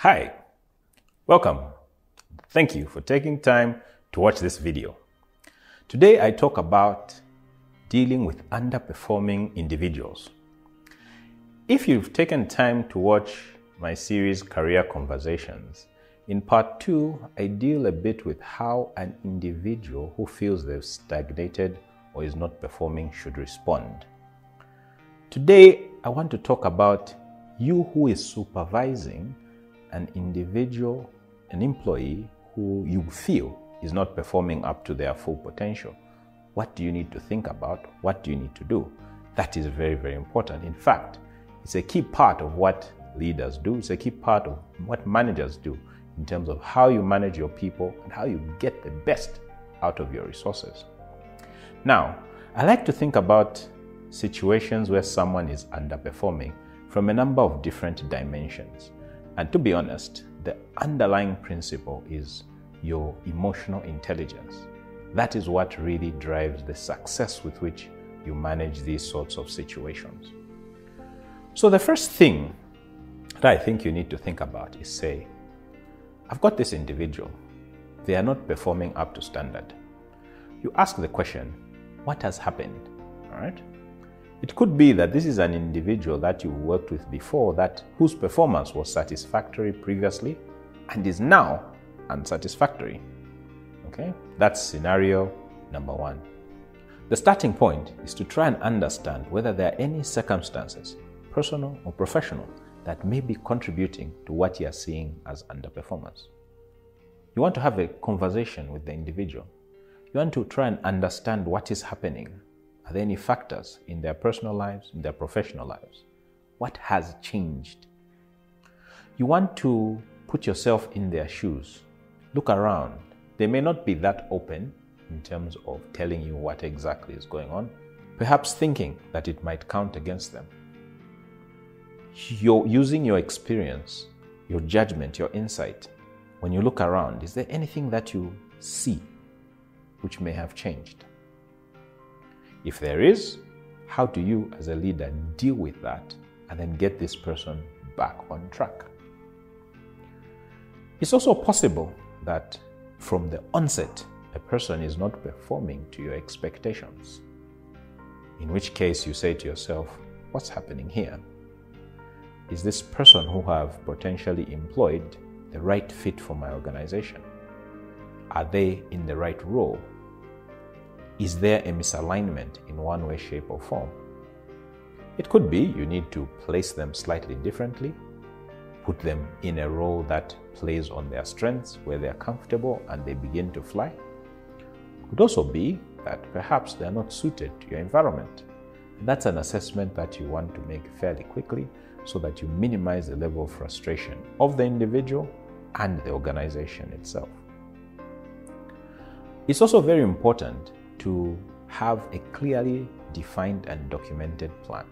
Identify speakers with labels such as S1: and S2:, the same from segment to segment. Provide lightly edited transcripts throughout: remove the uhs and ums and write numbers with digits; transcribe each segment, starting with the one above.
S1: Hi, welcome. Thank you for taking time to watch this video. Today I talk about dealing with underperforming individuals. If you've taken time to watch my series Career Conversations, in part 2 I deal a bit with how an individual who feels they've stagnated or is not performing should respond. Today I want to talk about you who is supervising an individual, an employee who you feel is not performing up to their full potential. What do you need to think about? What do you need to do? That is very, very important. In fact, it's a key part of what leaders do. It's a key part of what managers do in terms of how you manage your people and how you get the best out of your resources. Now, I like to think about situations where someone is underperforming from a number of different dimensions. And to be honest, the underlying principle is your emotional intelligence. That is what really drives the success with which you manage these sorts of situations. So the first thing that I think you need to think about is say, I've got this individual. They are not performing up to standard. You ask the question, what has happened? All right? It could be that this is an individual that you worked with before whose performance was satisfactory previously and is now unsatisfactory. Okay? That's scenario number 1. The starting point is to try and understand whether there are any circumstances, personal or professional, that may be contributing to what you are seeing as underperformance. You want to have a conversation with the individual. You want to try and understand what is happening. Are there any factors in their personal lives, in their professional lives? What has changed? You want to put yourself in their shoes. Look around. They may not be that open in terms of telling you what exactly is going on, perhaps thinking that it might count against them. You're using your experience, your judgment, your insight. When you look around, is there anything that you see which may have changed? If there is, how do you as a leader deal with that and then get this person back on track? It's also possible that from the onset, a person is not performing to your expectations. In which case you say to yourself, what's happening here? Is this person who I've potentially employed the right fit for my organization? Are they in the right role? Is there a misalignment in one way, shape, or form? It could be you need to place them slightly differently, put them in a role that plays on their strengths, where they're comfortable and they begin to fly. It could also be that perhaps they're not suited to your environment. And that's an assessment that you want to make fairly quickly so that you minimize the level of frustration of the individual and the organization itself. It's also very important to have a clearly defined and documented plan.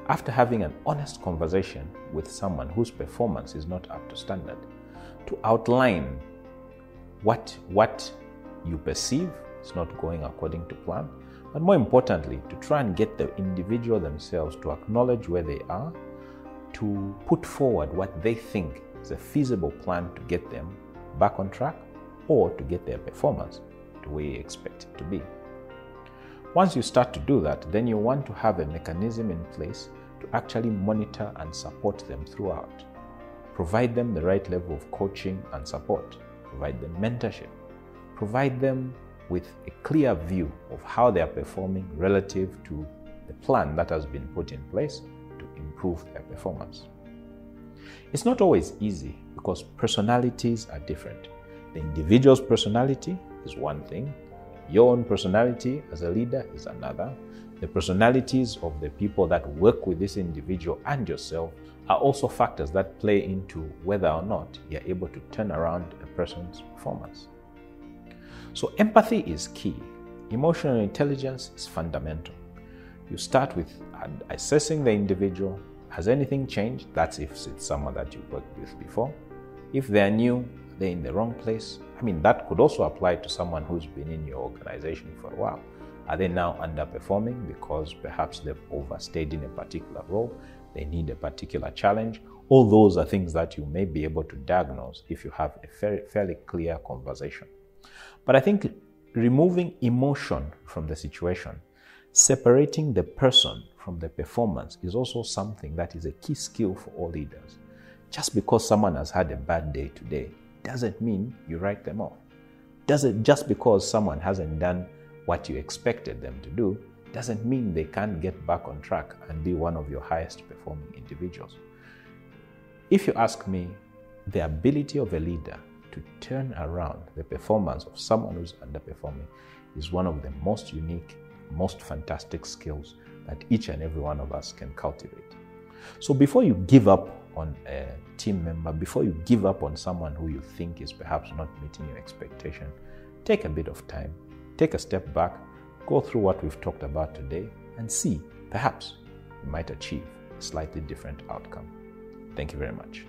S1: After having an honest conversation with someone whose performance is not up to standard, to outline what you perceive is not going according to plan, but more importantly, to try and get the individual themselves to acknowledge where they are, to put forward what they think is a feasible plan to get them back on track or to get their performance the way you expect it to be. Once you start to do that, then you want to have a mechanism in place to actually monitor and support them throughout. Provide them the right level of coaching and support. Provide them mentorship. Provide them with a clear view of how they are performing relative to the plan that has been put in place to improve their performance. It's not always easy because personalities are different. The individual's personality is one thing. Your own personality as a leader is another. The personalities of the people that work with this individual and yourself are also factors that play into whether or not you're able to turn around a person's performance. So empathy is key. Emotional intelligence is fundamental. You start with assessing the individual. Has anything changed? That's if it's someone that you worked with before. If they're new, they're in the wrong place. That could also apply to someone who's been in your organization for a while. Are they now underperforming because perhaps they've overstayed in a particular role? They need a particular challenge, All those are things that you may be able to diagnose if you have a fairly clear conversation. But I think removing emotion from the situation, separating the person from the performance is also something that is a key skill for all leaders. Just because someone has had a bad day today doesn't mean you write them off. Just because someone hasn't done what you expected them to do doesn't mean they can't get back on track and be one of your highest performing individuals. If you ask me, the ability of a leader to turn around the performance of someone who's underperforming is one of the most unique, most fantastic skills that each and every one of us can cultivate. So before you give up on a team member, before you give up on someone who you think is perhaps not meeting your expectation, take a bit of time, take a step back, go through what we've talked about today and see, perhaps you might achieve a slightly different outcome. Thank you very much.